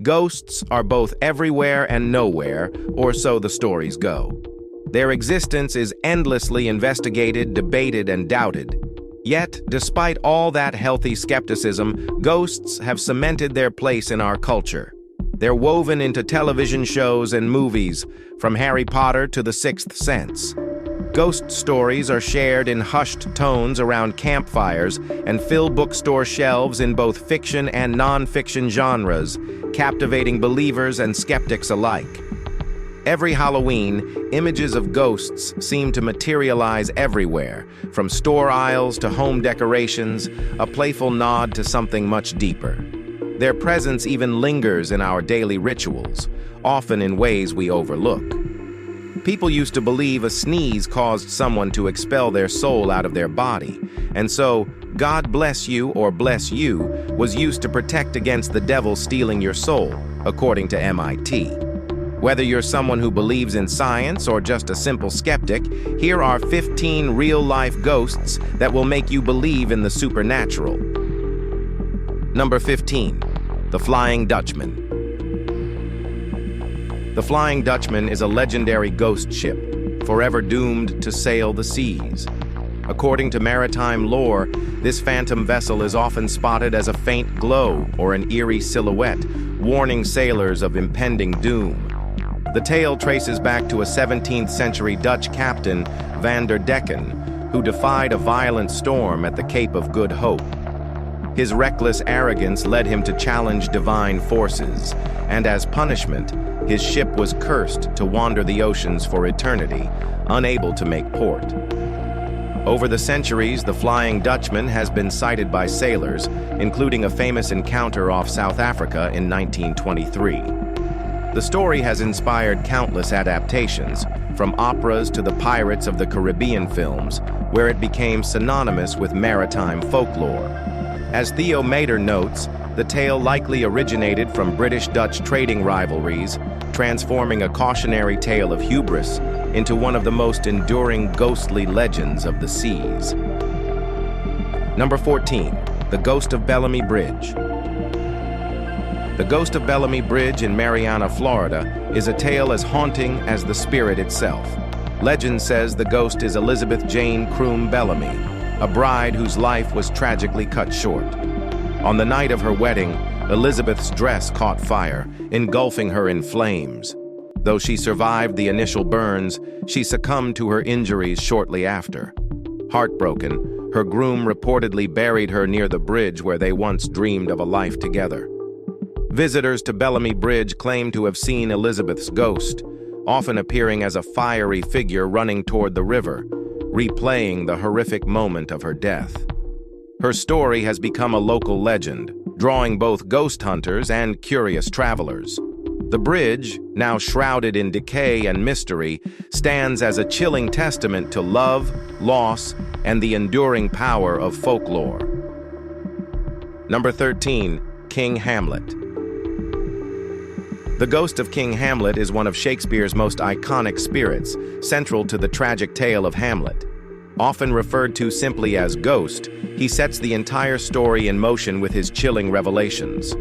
Ghosts are both everywhere and nowhere, or so the stories go. Their existence is endlessly investigated, debated, and doubted. Yet, despite all that healthy skepticism, ghosts have cemented their place in our culture. They're woven into television shows and movies, from Harry Potter to The Sixth Sense. Ghost stories are shared in hushed tones around campfires and fill bookstore shelves in both fiction and non-fiction genres, captivating believers and skeptics alike. Every Halloween, images of ghosts seem to materialize everywhere, from store aisles to home decorations, a playful nod to something much deeper. Their presence even lingers in our daily rituals, often in ways we overlook. People used to believe a sneeze caused someone to expel their soul out of their body, and so "God bless you" or "bless you" was used to protect against the devil stealing your soul, according to MIT. Whether you're someone who believes in science or just a simple skeptic, here are 15 real-life ghosts that will make you believe in the supernatural. Number 15. The Flying Dutchman. The Flying Dutchman is a legendary ghost ship, forever doomed to sail the seas. According to maritime lore, this phantom vessel is often spotted as a faint glow or an eerie silhouette, warning sailors of impending doom. The tale traces back to a 17th century Dutch captain, Van der Decken, who defied a violent storm at the Cape of Good Hope. His reckless arrogance led him to challenge divine forces, and as punishment, his ship was cursed to wander the oceans for eternity, unable to make port. Over the centuries, the Flying Dutchman has been sighted by sailors, including a famous encounter off South Africa in 1923. The story has inspired countless adaptations, from operas to the Pirates of the Caribbean films, where it became synonymous with maritime folklore. As Theo Mader notes, the tale likely originated from British-Dutch trading rivalries, transforming a cautionary tale of hubris into one of the most enduring ghostly legends of the seas. Number 14. The Ghost of Bellamy Bridge. The Ghost of Bellamy Bridge in Marianna, Florida, is a tale as haunting as the spirit itself. Legend says the ghost is Elizabeth Jane Croom Bellamy, a bride whose life was tragically cut short. On the night of her wedding, Elizabeth's dress caught fire, engulfing her in flames. Though she survived the initial burns, she succumbed to her injuries shortly after. Heartbroken, her groom reportedly buried her near the bridge where they once dreamed of a life together. Visitors to Bellamy Bridge claim to have seen Elizabeth's ghost, often appearing as a fiery figure running toward the river, replaying the horrific moment of her death. Her story has become a local legend, drawing both ghost hunters and curious travelers. The bridge, now shrouded in decay and mystery, stands as a chilling testament to love, loss, and the enduring power of folklore. Number 13. King Hamlet. The ghost of King Hamlet is one of Shakespeare's most iconic spirits, central to the tragic tale of Hamlet. Often referred to simply as Ghost, he sets the entire story in motion with his chilling revelations.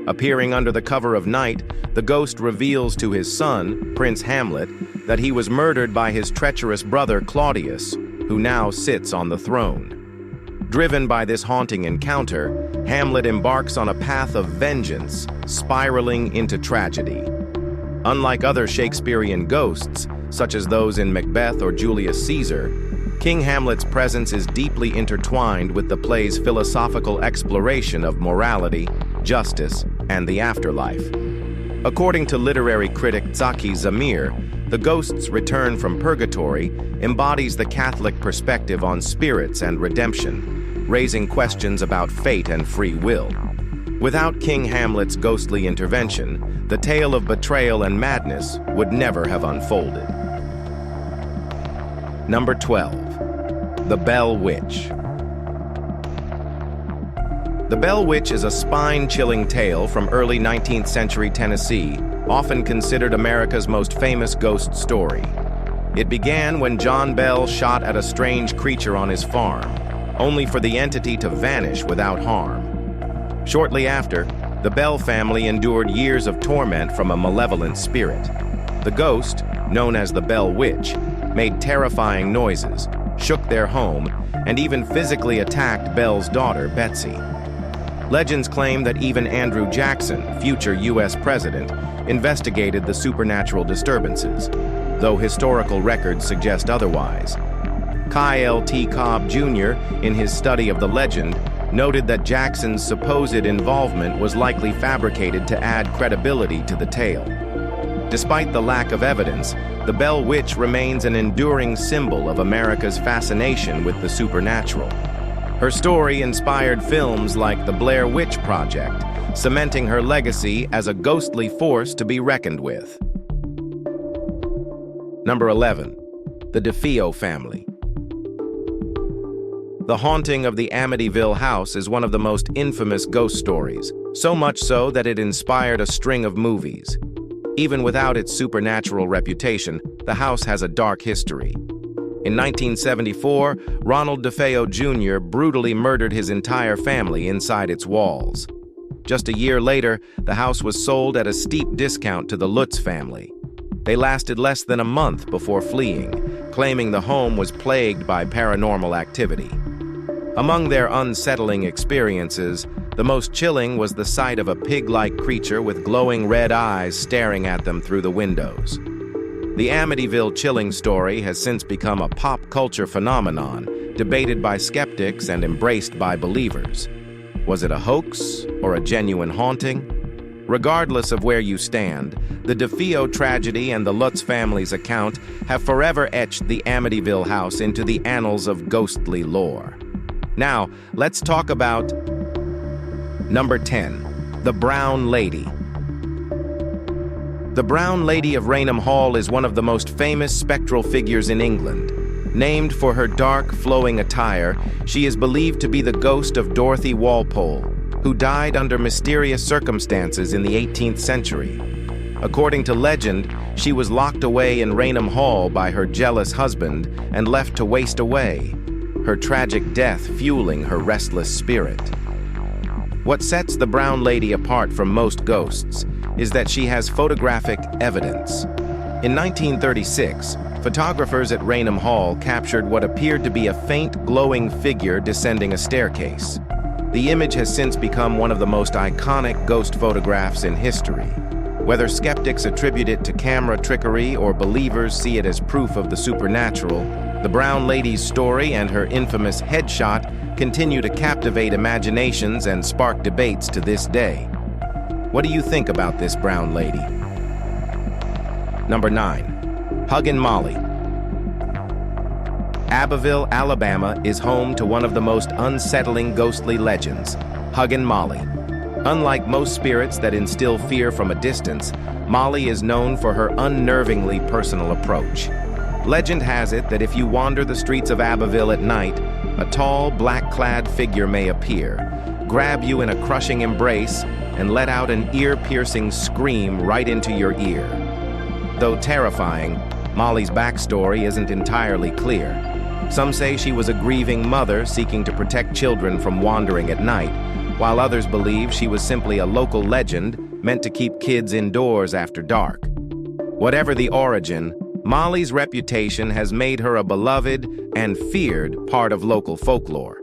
Appearing under the cover of night, the ghost reveals to his son, Prince Hamlet, that he was murdered by his treacherous brother Claudius, who now sits on the throne. Driven by this haunting encounter, Hamlet embarks on a path of vengeance, spiraling into tragedy. Unlike other Shakespearean ghosts, such as those in Macbeth or Julius Caesar, King Hamlet's presence is deeply intertwined with the play's philosophical exploration of morality, justice, and the afterlife. According to literary critic Zaki Zamir, the ghost's return from purgatory embodies the Catholic perspective on spirits and redemption, raising questions about fate and free will. Without King Hamlet's ghostly intervention, the tale of betrayal and madness would never have unfolded. Number 12. The Bell Witch. The Bell Witch is a spine-chilling tale from early 19th century Tennessee, often considered America's most famous ghost story. It began when John Bell shot at a strange creature on his farm, only for the entity to vanish without harm. Shortly after, The Bell family endured years of torment from a malevolent spirit. The ghost, known as the Bell Witch, made terrifying noises, shook their home, and even physically attacked Bell's daughter, Betsy. Legends claim that even Andrew Jackson, future U.S. president, investigated the supernatural disturbances, though historical records suggest otherwise. Kyle T. Cobb Jr., in his study of the legend, noted that Jackson's supposed involvement was likely fabricated to add credibility to the tale. Despite the lack of evidence, the Bell Witch remains an enduring symbol of America's fascination with the supernatural. Her story inspired films like The Blair Witch Project, cementing her legacy as a ghostly force to be reckoned with. Number 11. The DeFeo family. The haunting of the Amityville house is one of the most infamous ghost stories, so much so that it inspired a string of movies. Even without its supernatural reputation, the house has a dark history. In 1974, Ronald DeFeo Jr. brutally murdered his entire family inside its walls. Just a year later, the house was sold at a steep discount to the Lutz family. They lasted less than a month before fleeing, claiming the home was plagued by paranormal activity. Among their unsettling experiences, the most chilling was the sight of a pig-like creature with glowing red eyes staring at them through the windows. The Amityville chilling story has since become a pop culture phenomenon, debated by skeptics and embraced by believers. Was it a hoax or a genuine haunting? Regardless of where you stand, the DeFeo tragedy and the Lutz family's account have forever etched the Amityville house into the annals of ghostly lore. Now, let's talk about Number 10. The Brown Lady. The Brown Lady of Rainham Hall is one of the most famous spectral figures in England. Named for her dark, flowing attire, she is believed to be the ghost of Dorothy Walpole, who died under mysterious circumstances in the 18th century. According to legend, she was locked away in Rainham Hall by her jealous husband and left to waste away, her tragic death fueling her restless spirit. What sets the Brown Lady apart from most ghosts is that she has photographic evidence. In 1936, photographers at Rainham Hall captured what appeared to be a faint, glowing figure descending a staircase. The image has since become one of the most iconic ghost photographs in history. Whether skeptics attribute it to camera trickery or believers see it as proof of the supernatural, the Brown Lady's story and her infamous headshot continue to captivate imaginations and spark debates to this day. What do you think about this Brown Lady? Number 9. Huggin Molly. Abbeville, Alabama is home to one of the most unsettling ghostly legends, Huggin Molly. Unlike most spirits that instill fear from a distance, Molly is known for her unnervingly personal approach. Legend has it that if you wander the streets of Abbeville at night, a tall, black-clad figure may appear, grab you in a crushing embrace, and let out an ear-piercing scream right into your ear. Though terrifying, Molly's backstory isn't entirely clear. Some say she was a grieving mother seeking to protect children from wandering at night, while others believe she was simply a local legend meant to keep kids indoors after dark. Whatever the origin, Molly's reputation has made her a beloved and feared part of local folklore.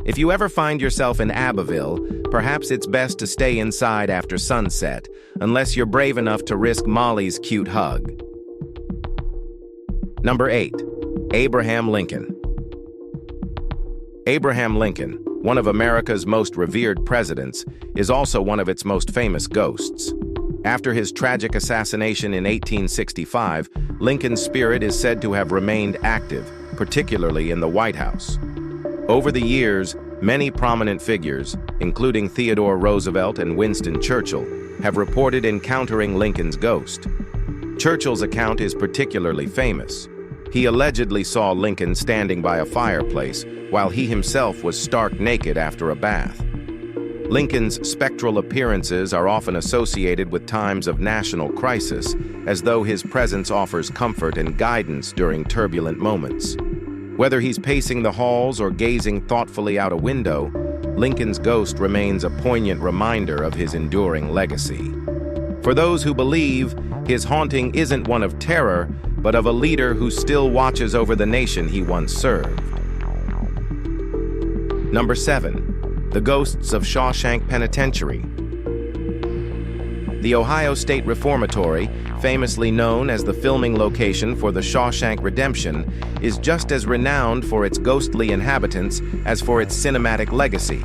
If you ever find yourself in Abbeville, perhaps it's best to stay inside after sunset, unless you're brave enough to risk Molly's cute hug. Number 8. Abraham Lincoln. Abraham Lincoln, one of America's most revered presidents, is also one of its most famous ghosts. After his tragic assassination in 1865, Lincoln's spirit is said to have remained active, particularly in the White House. Over the years, many prominent figures, including Theodore Roosevelt and Winston Churchill, have reported encountering Lincoln's ghost. Churchill's account is particularly famous. He allegedly saw Lincoln standing by a fireplace while he himself was stark naked after a bath. Lincoln's spectral appearances are often associated with times of national crisis, as though his presence offers comfort and guidance during turbulent moments. Whether he's pacing the halls or gazing thoughtfully out a window, Lincoln's ghost remains a poignant reminder of his enduring legacy. For those who believe, his haunting isn't one of terror, but of a leader who still watches over the nation he once served. Number 7. The Ghosts of Shawshank Penitentiary. The Ohio State Reformatory, famously known as the filming location for the Shawshank Redemption, is just as renowned for its ghostly inhabitants as for its cinematic legacy.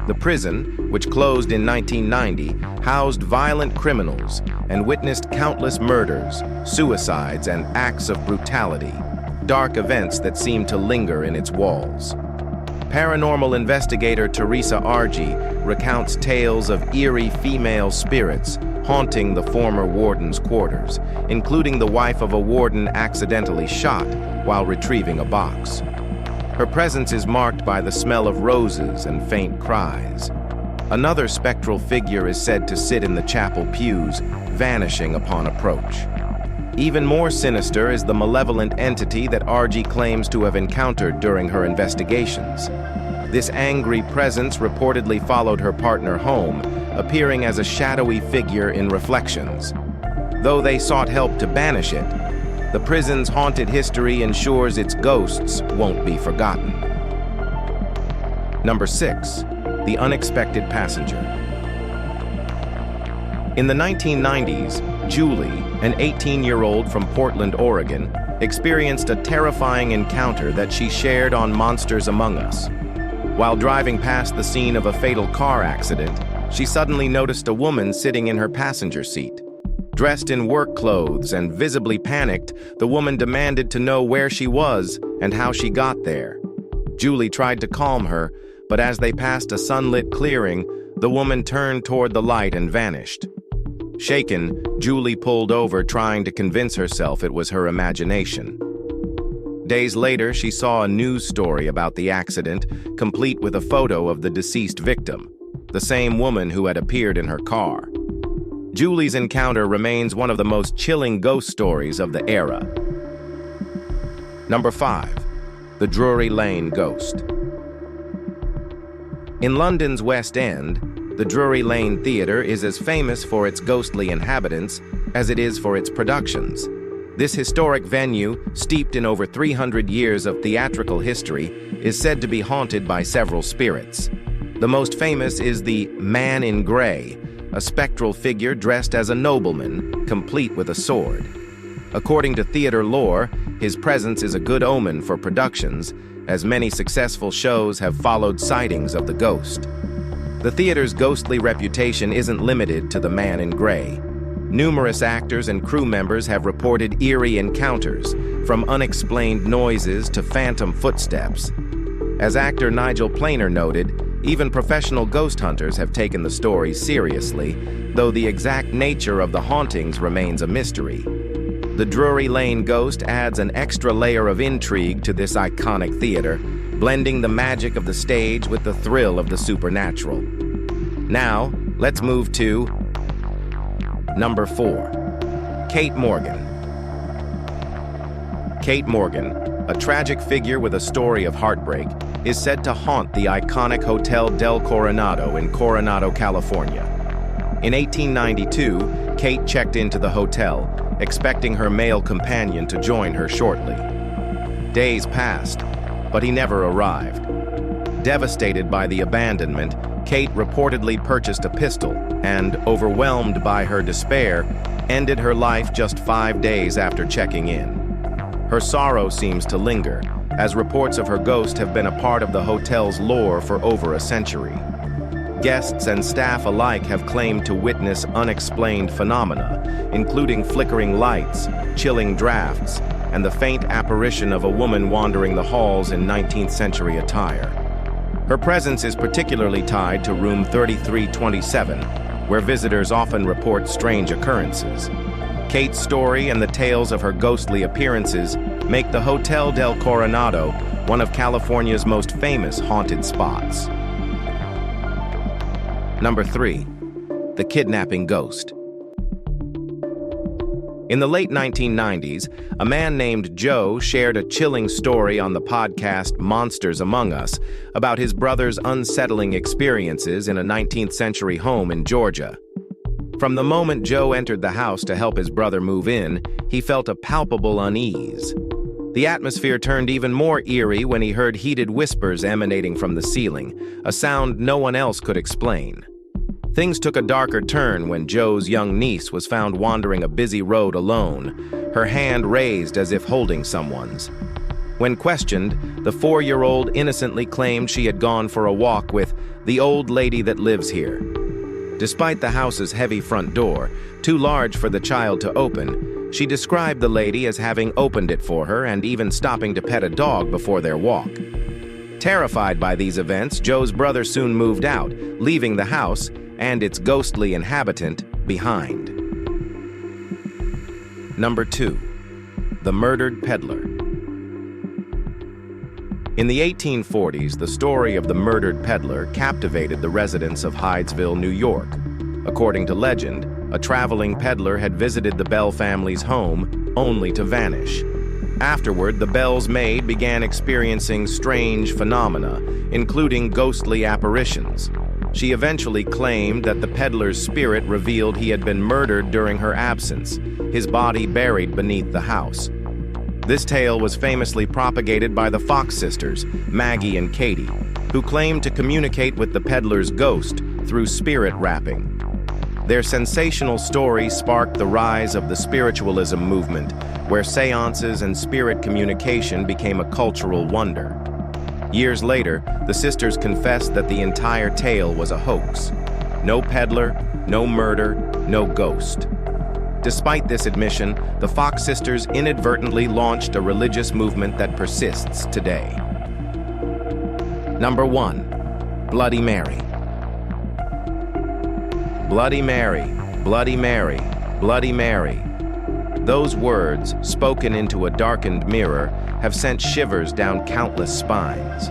The prison, which closed in 1990, housed violent criminals and witnessed countless murders, suicides, and acts of brutality, dark events that seem to linger in its walls. Paranormal investigator Teresa Argy recounts tales of eerie female spirits haunting the former warden's quarters, including the wife of a warden accidentally shot while retrieving a box. Her presence is marked by the smell of roses and faint cries. Another spectral figure is said to sit in the chapel pews, vanishing upon approach. Even more sinister is the malevolent entity that Argy claims to have encountered during her investigations. This angry presence reportedly followed her partner home, appearing as a shadowy figure in reflections. Though they sought help to banish it, the prison's haunted history ensures its ghosts won't be forgotten. Number 6. The Unexpected Passenger. In the 1990s, Julie, an 18-year-old from Portland, Oregon, experienced a terrifying encounter that she shared on Monsters Among Us. While driving past the scene of a fatal car accident, she suddenly noticed a woman sitting in her passenger seat. Dressed in work clothes and visibly panicked, the woman demanded to know where she was and how she got there. Julie tried to calm her, but as they passed a sunlit clearing, the woman turned toward the light and vanished. Shaken, Julie pulled over, trying to convince herself it was her imagination. Days later, she saw a news story about the accident, complete with a photo of the deceased victim, the same woman who had appeared in her car. Julie's encounter remains one of the most chilling ghost stories of the era. Number 5. The Drury Lane Ghost. In London's West End, the Drury Lane Theatre is as famous for its ghostly inhabitants as it is for its productions. This historic venue, steeped in over 300 years of theatrical history, is said to be haunted by several spirits. The most famous is the Man in Grey, a spectral figure dressed as a nobleman, complete with a sword. According to theater lore, his presence is a good omen for productions, as many successful shows have followed sightings of the ghost. The theater's ghostly reputation isn't limited to the Man in Grey. Numerous actors and crew members have reported eerie encounters, from unexplained noises to phantom footsteps. As actor Nigel Planer noted, even professional ghost hunters have taken the story seriously, though the exact nature of the hauntings remains a mystery. The Drury Lane Ghost adds an extra layer of intrigue to this iconic theater, blending the magic of the stage with the thrill of the supernatural. Now, let's move to Number 4. Kate Morgan. Kate Morgan, a tragic figure with a story of heartbreak, is said to haunt the iconic Hotel del Coronado in Coronado, California. In 1892, Kate checked into the hotel, expecting her male companion to join her shortly. Days passed, but he never arrived. Devastated by the abandonment, Kate reportedly purchased a pistol and, overwhelmed by her despair, ended her life just 5 days after checking in. Her sorrow seems to linger, as reports of her ghost have been a part of the hotel's lore for over a century. Guests and staff alike have claimed to witness unexplained phenomena, including flickering lights, chilling drafts, and the faint apparition of a woman wandering the halls in 19th century attire. Her presence is particularly tied to room 3327, where visitors often report strange occurrences. Kate's story and the tales of her ghostly appearances make the Hotel del Coronado one of California's most famous haunted spots. Number 3. The Kidnapping Ghost. In the late 1990s, a man named Joe shared a chilling story on the podcast Monsters Among Us about his brother's unsettling experiences in a 19th century home in Georgia. From the moment Joe entered the house to help his brother move in, he felt a palpable unease. The atmosphere turned even more eerie when he heard heated whispers emanating from the ceiling, a sound no one else could explain. Things took a darker turn when Joe's young niece was found wandering a busy road alone, her hand raised as if holding someone's. When questioned, the 4-year-old innocently claimed she had gone for a walk with the old lady that lives here. Despite the house's heavy front door, too large for the child to open, she described the lady as having opened it for her and even stopping to pet a dog before their walk. Terrified by these events, Joe's brother soon moved out, leaving the house and its ghostly inhabitant behind. Number 2. The Murdered Peddler. In the 1840s, the story of the murdered peddler captivated the residents of Hydesville, New York. According to legend, a traveling peddler had visited the Bell family's home only to vanish. Afterward, the Bell's maid began experiencing strange phenomena, including ghostly apparitions. She eventually claimed that the peddler's spirit revealed he had been murdered during her absence, his body buried beneath the house. This tale was famously propagated by the Fox sisters, Maggie and Katie, who claimed to communicate with the peddler's ghost through spirit rapping. Their sensational story sparked the rise of the spiritualism movement, where seances and spirit communication became a cultural wonder. Years later, the sisters confessed that the entire tale was a hoax. No peddler, no murder, no ghost. Despite this admission, the Fox sisters inadvertently launched a religious movement that persists today. Number 1. Bloody Mary. Bloody Mary, Bloody Mary, Bloody Mary. Those words, spoken into a darkened mirror, have sent shivers down countless spines.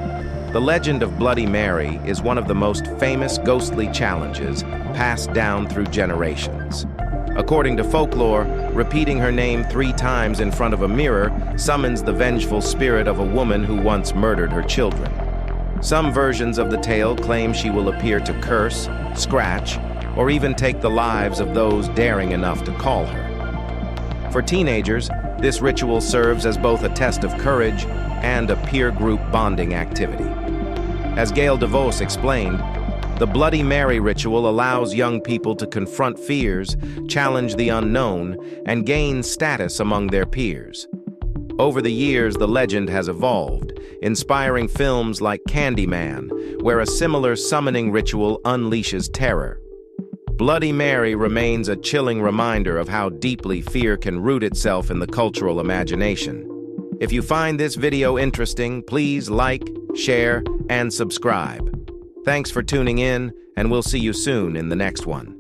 The legend of Bloody Mary is one of the most famous ghostly challenges passed down through generations. According to folklore, repeating her name 3 times in front of a mirror summons the vengeful spirit of a woman who once murdered her children. Some versions of the tale claim she will appear to curse, scratch, or even take the lives of those daring enough to call her. For teenagers, this ritual serves as both a test of courage and a peer group bonding activity. As Gail DeVos explained, the Bloody Mary ritual allows young people to confront fears, challenge the unknown, and gain status among their peers. Over the years, the legend has evolved, inspiring films like Candyman, where a similar summoning ritual unleashes terror. Bloody Mary remains a chilling reminder of how deeply fear can root itself in the cultural imagination. If you find this video interesting, please like, share, and subscribe. Thanks for tuning in, and we'll see you soon in the next one.